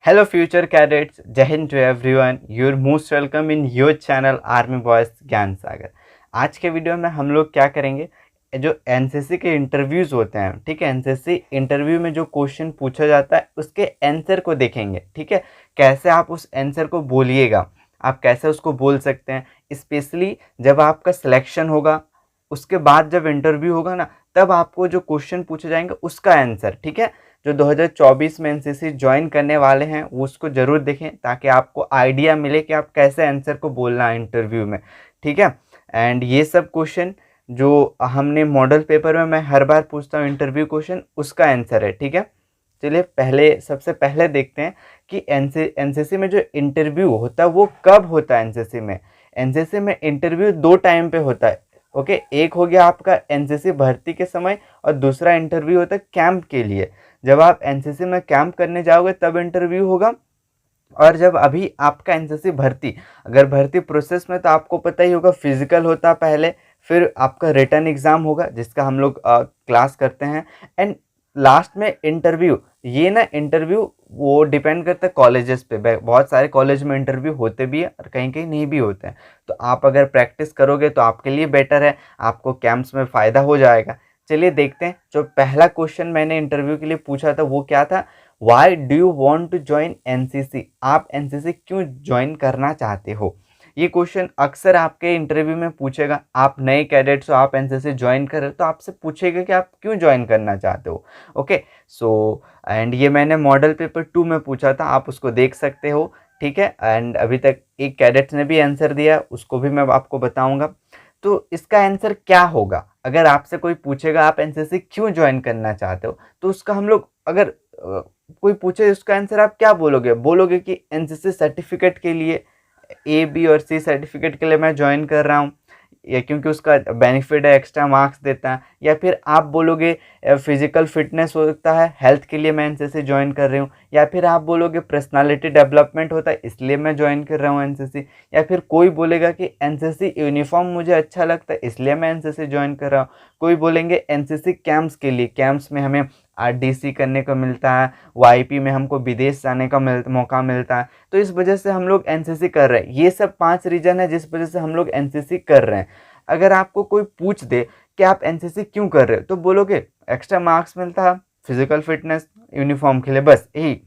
Hello future cadets, Jai Hind to everyone. You're most welcome in your channel Army Boys ज्ञान सागर। आज के video में हम लोग क्या करेंगे, जो एनसीसी के इंटरव्यूज़ होते हैं, ठीक है, एनसीसी इंटरव्यू में जो क्वेश्चन पूछा जाता है उसके आंसर को देखेंगे, ठीक है, कैसे आप उस आंसर को बोलिएगा, आप कैसे उसको बोल सकते हैं। स्पेशली जब आपका सिलेक्शन होगा, उसके बाद जब इंटरव्यू होगा ना, तब आपको जो क्वेश्चन पूछे जाएंगे उसका आंसर, ठीक है, जो 2024 में एनसीसी ज्वाइन करने वाले हैं वो उसको ज़रूर देखें ताकि आपको आइडिया मिले कि आप कैसे आंसर को बोलना है इंटरव्यू में, ठीक है। एंड ये सब क्वेश्चन जो हमने मॉडल पेपर में मैं हर बार पूछता हूँ इंटरव्यू क्वेश्चन, उसका आंसर है, ठीक है। चलिए सबसे पहले देखते हैं कि एनसीसी में जो इंटरव्यू होता है वो कब होता है। एनसीसी में इंटरव्यू 2 टाइम पे होता है, ओके। एक हो गया आपका एनसीसी भर्ती के समय और दूसरा इंटरव्यू होता है कैंप के लिए। जब आप एनसीसी में कैंप करने जाओगे तब इंटरव्यू होगा, और जब अभी आपका एनसीसी भर्ती, अगर भर्ती प्रोसेस में, तो आपको पता ही होगा फिजिकल होता है पहले, फिर आपका रिटन एग्ज़ाम होगा जिसका हम लोग क्लास करते हैं, एंड लास्ट में इंटरव्यू। ये ना इंटरव्यू वो डिपेंड करता है कॉलेजेस पे, बहुत सारे कॉलेज में इंटरव्यू होते भी हैं और कहीं कहीं नहीं भी होते हैं। तो आप अगर प्रैक्टिस करोगे तो आपके लिए बेटर है, आपको कैंप्स में फ़ायदा हो जाएगा। चलिए देखते हैं, जो पहला क्वेश्चन मैंने इंटरव्यू के लिए पूछा था वो क्या था, why do you want to join NCC, आप एनसीसी क्यों ज्वाइन करना चाहते हो। ये क्वेश्चन अक्सर आपके इंटरव्यू में पूछेगा। आप नए कैडेट्स हो, आप एनसीसी ज्वाइन कर रहे हो, तो आपसे पूछेगा कि आप क्यों ज्वाइन करना चाहते हो, ओके। सो एंड ये मैंने मॉडल पेपर 2 में पूछा था, आप उसको देख सकते हो, ठीक है। एंड अभी तक एक कैडेट्स ने भी आंसर दिया, उसको भी मैं आपको बताऊंगा। तो इसका आंसर क्या होगा, अगर आपसे कोई पूछेगा आप एनसीसी क्यों ज्वाइन करना चाहते हो, तो उसका हम लोग अगर कोई पूछे उसका आंसर आप क्या बोलोगे, बोलोगे कि एनसीसी सर्टिफिकेट के लिए, ए बी और सी सर्टिफिकेट के लिए मैं ज्वाइन कर रहा हूँ, या क्योंकि उसका बेनिफिट है, एक्स्ट्रा मार्क्स देता है, या फिर आप बोलोगे फिजिकल फिटनेस होता है, हेल्थ के लिए मैं एनसीसी ज्वाइन कर रही हूँ, या फिर आप बोलोगे पर्सनालिटी डेवलपमेंट होता है इसलिए मैं ज्वाइन कर रहा हूँ एनसीसी, या फिर कोई बोलेगा कि एनसीसी यूनिफॉर्म मुझे अच्छा लगता है इसलिए मैं एनसीसी ज्वाइन कर रहा हूँ, कोई बोलेंगे एनसीसी कैंप्स के लिए, कैंप्स में हमें आरडीसी करने को मिलता है, वाईपी में हमको विदेश जाने का मौका मिलता है, तो इस वजह से हम लोग एनसीसी कर रहे हैं। ये सब 5 रीजन है जिस वजह से हम लोग एनसीसी कर रहे हैं। अगर आपको कोई पूछ दे कि आप एनसीसी क्यों कर रहे हो, तो बोलोगे एक्स्ट्रा मार्क्स मिलता है, फिजिकल फिटनेस, यूनिफॉर्म के लिए, बस यही।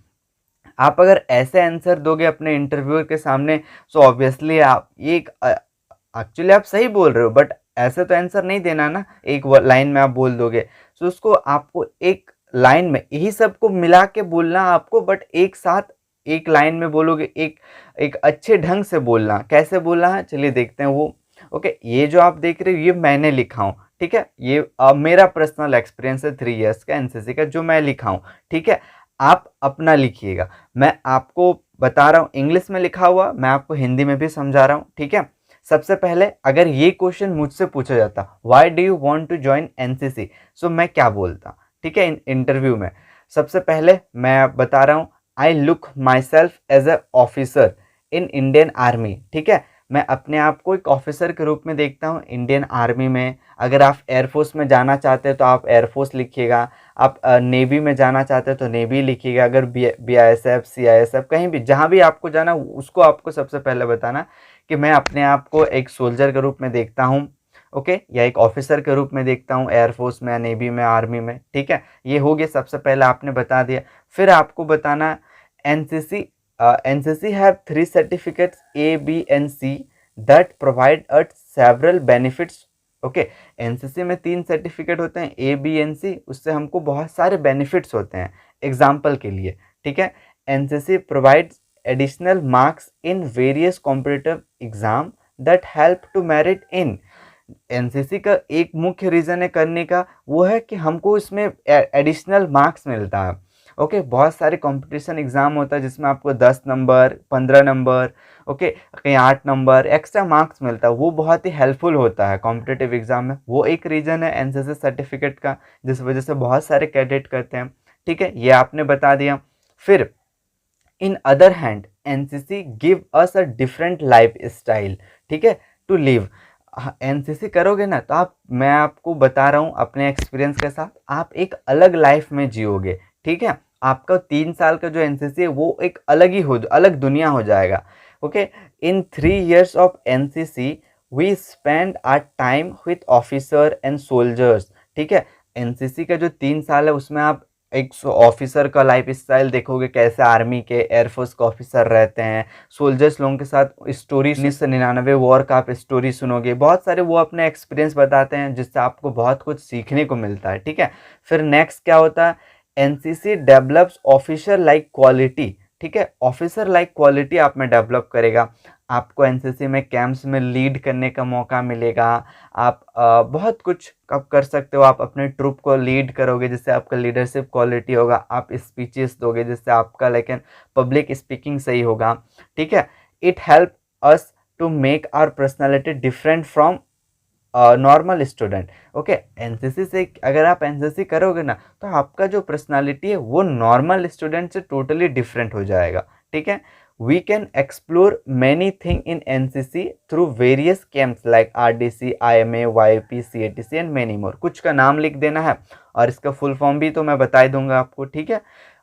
आप अगर ऐसे आंसर दोगे अपने इंटरव्यूअर के सामने, सो ऑब्वियसली आप एक एक्चुअली आप सही बोल रहे हो, बट ऐसे तो आंसर नहीं देना ना, एक लाइन में आप बोल दोगे। सो उसको आपको एक लाइन में यही सबको मिला के बोलना आपको, बट एक साथ एक लाइन में बोलोगे, एक एक अच्छे ढंग से बोलना। कैसे बोलना है चलिए देखते हैं वो, ओके। ये जो आप देख रहे हो ये मैंने लिखा हूँ, ठीक है, ये मेरा पर्सनल एक्सपीरियंस है 3 इयर्स का एनसीसी का, जो मैं लिखा हूँ, ठीक है। आप अपना लिखिएगा, मैं आपको बता रहा हूँ इंग्लिश में लिखा हुआ, मैं आपको हिंदी में भी समझा रहा हूँ, ठीक है। सबसे पहले अगर ये क्वेश्चन मुझसे पूछा जाता, why do you want to join NCC, so मैं क्या बोलता, ठीक है, इंटरव्यू में। सबसे पहले मैं बता रहा हूँ, I look myself as a officer in Indian Army, ठीक है। मैं अपने आप को एक ऑफिसर के रूप में देखता हूँ इंडियन आर्मी में। अगर आप एयरफोर्स में जाना चाहते हो तो आप एयरफोर्स लिखिएगा, आप नेवी में जाना चाहते हो तो नेवी लिखिएगा, अगर बीआईएसएफ, सीआईएसएफ, कहीं भी जहाँ भी आपको जाना उसको आपको सबसे पहले बताना कि मैं अपने आप को एक सोल्जर के रूप में देखता हूँ, ओके, या एक ऑफिसर के रूप में देखता हूँ एयरफोर्स में, नेवी में, आर्मी में, ठीक है। ये हो गया, सबसे पहले आपने बता दिया। फिर आपको बताना NCC NCC have 3 certificates A B and C that provide at several benefits, okay. NCC में 3 सर्टिफिकेट होते हैं ए बी एन सी, उससे हमको बहुत सारे बेनिफिट्स होते हैं। एग्जाम्पल के लिए, ठीक है, NCC provides additional marks in various competitive exam that help to merit in. NCC का एक मुख्य रीज़न है करने का, वो है कि हमको इसमें एडिशनल मार्क्स मिलता है, ओके। बहुत सारे कंपटीशन एग्ज़ाम होता है जिसमें आपको 10 नंबर, 15 नंबर, ओके, कहीं 8 नंबर एक्स्ट्रा मार्क्स मिलता है, वो बहुत ही हेल्पफुल होता है कॉम्पिटिटिव एग्ज़ाम में। वो एक रीज़न है एनसीसी सर्टिफिकेट का, जिस वजह से बहुत सारे कैडेट करते हैं, ठीक है, ये आपने बता दिया। फिर in other hand NCC give us a different life style, ठीक है, टू लिव। एनसीसी करोगे ना तो आप, मैं आपको बता रहा हूँ अपने एक्सपीरियंस के साथ, आप एक अलग लाइफ में जियोगे, ठीक है। आपका 3 साल का जो एनसीसी है वो एक अलग दुनिया हो जाएगा। Okay, in 3 years of NCC we spend our time with officer and soldiers. ठीक है, एनसीसी का जो 3 साल है उसमें आप एक ऑफिसर का लाइफ स्टाइल देखोगे, कैसे आर्मी के एयरफोर्स के ऑफिसर रहते हैं, सोल्जर्स लोगों के साथ स्टोरी 1999 वॉर का आप स्टोरी सुनोगे, बहुत सारे वो अपने एक्सपीरियंस बताते हैं जिससे आपको बहुत कुछ सीखने को मिलता है। ठीक है, फिर नेक्स्ट क्या होता है, NCC develops officer like quality. ठीक है, ऑफिसर लाइक क्वालिटी आप में डेवलप करेगा। आपको एनसीसी में कैंप्स में लीड करने का मौका मिलेगा। आप बहुत कुछ आप कर सकते हो, आप अपने ट्रूप को लीड करोगे जिससे आपका लीडरशिप क्वालिटी होगा, आप स्पीचेस दोगे जिससे आपका लेकिन पब्लिक स्पीकिंग सही होगा। ठीक है, it help us to make our personality different from normal student. Okay, NCC से अगर आप एनसीसी करोगे ना तो आपका जो पर्सनालिटी है वो नॉर्मल स्टूडेंट से टोटली डिफरेंट हो जाएगा। ठीक है, we can explore many thing in NCC through various camps like RDC, IMA, YP, CATC and many more. कुछ का नाम लिख देना है और इसका फुल फॉर्म भी तो मैं बता दूंगा आपको। ठीक है,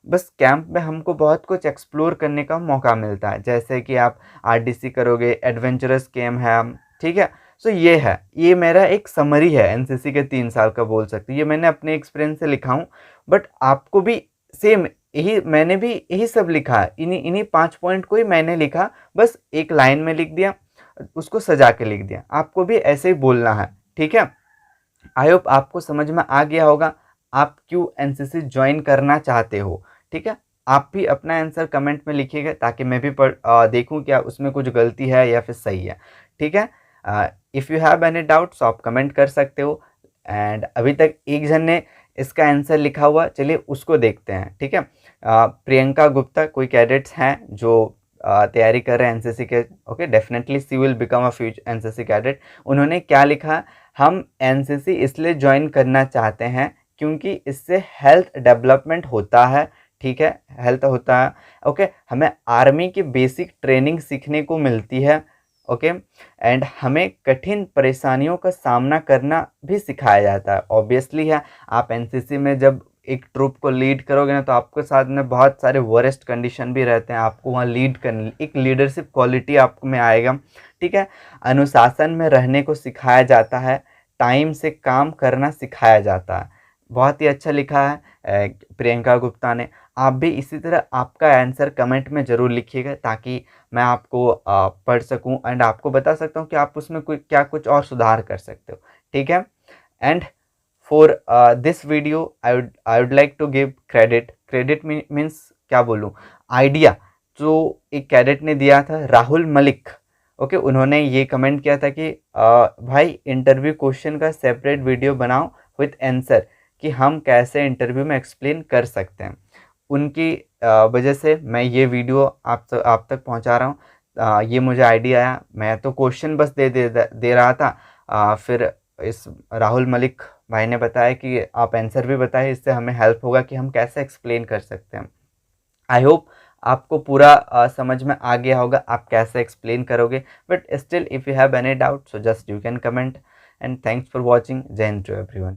बस कैंप में हमको बहुत कुछ एक्सप्लोर करने का मौका मिलता है, जैसे कि आप आरडीसी करोगे, एडवेंचरस कैंप है। ठीक है, सो ये है, ये मेरा एक समरी है एनसीसी के 3 साल का, बोल सकते ये मैंने अपने एक्सपीरियंस से लिखा हूँ। बट आपको भी सेम यही, मैंने भी यही सब लिखा है, इन्हीं 5 पॉइंट को ही मैंने लिखा, बस एक लाइन में लिख दिया, उसको सजा के लिख दिया। आपको भी ऐसे ही बोलना है। ठीक है, आई होप आपको समझ में आ गया होगा आप क्यों एनसीसी ज्वाइन करना चाहते हो। ठीक है, आप भी अपना आंसर कमेंट में लिखिएगा ताकि मैं भी देखूं क्या उसमें कुछ गलती है या फिर सही है। ठीक है, if you have any doubts आप कमेंट कर सकते हो। एंड अभी तक एक जन ने इसका आंसर लिखा हुआ, चलिए उसको देखते हैं। ठीक है, प्रियंका गुप्ता, कोई कैडेट्स हैं जो तैयारी कर रहे हैं एनसीसी के। Okay, definitely she will become a future NCC cadet. उन्होंने क्या लिखा, हम एनसीसी इसलिए ज्वाइन करना चाहते हैं क्योंकि इससे हेल्थ डेवलपमेंट होता है। ठीक है, हेल्थ होता है। ओके, हमें आर्मी की बेसिक ट्रेनिंग सीखने को मिलती है। ओके, एंड हमें कठिन परेशानियों का सामना करना भी सिखाया जाता है। ऑब्वियसली है, आप एनसीसी में जब एक ट्रूप को लीड करोगे ना तो आपके साथ में बहुत सारे वरिस्ट कंडीशन भी रहते हैं, आपको वहाँ लीड करने, एक लीडरशिप क्वालिटी आप में आएगा। ठीक है, अनुशासन में रहने को सिखाया जाता है, टाइम से काम करना सिखाया जाता है। बहुत ही अच्छा लिखा है प्रियंका गुप्ता ने। आप भी इसी तरह आपका आंसर कमेंट में ज़रूर लिखिएगा ताकि मैं आपको पढ़ सकूं एंड आपको बता सकता हूं कि आप उसमें कोई क्या कुछ और सुधार कर सकते हो। ठीक है, and for this video I would like to give credit means क्या बोलूं, आइडिया जो एक कैडेट ने दिया था, राहुल मलिक। ओके, उन्होंने ये कमेंट किया था कि भाई इंटरव्यू क्वेश्चन का सेपरेट वीडियो बनाओ विथ आंसर, कि हम कैसे इंटरव्यू में एक्सप्लेन कर सकते हैं। उनकी वजह से मैं ये वीडियो आप तक पहुंचा रहा हूँ। ये मुझे आइडिया आया, मैं तो क्वेश्चन बस दे रहा था। फिर इस राहुल मलिक भाई ने बताया कि आप आंसर भी बताए, इससे हमें हेल्प होगा कि हम कैसे एक्सप्लेन कर सकते हैं। आई होप आपको पूरा समझ में आ गया होगा आप कैसे एक्सप्लेन करोगे। But still if you have any doubt so just you can comment. And thanks for watching. जय हिंद टू एवरीवन।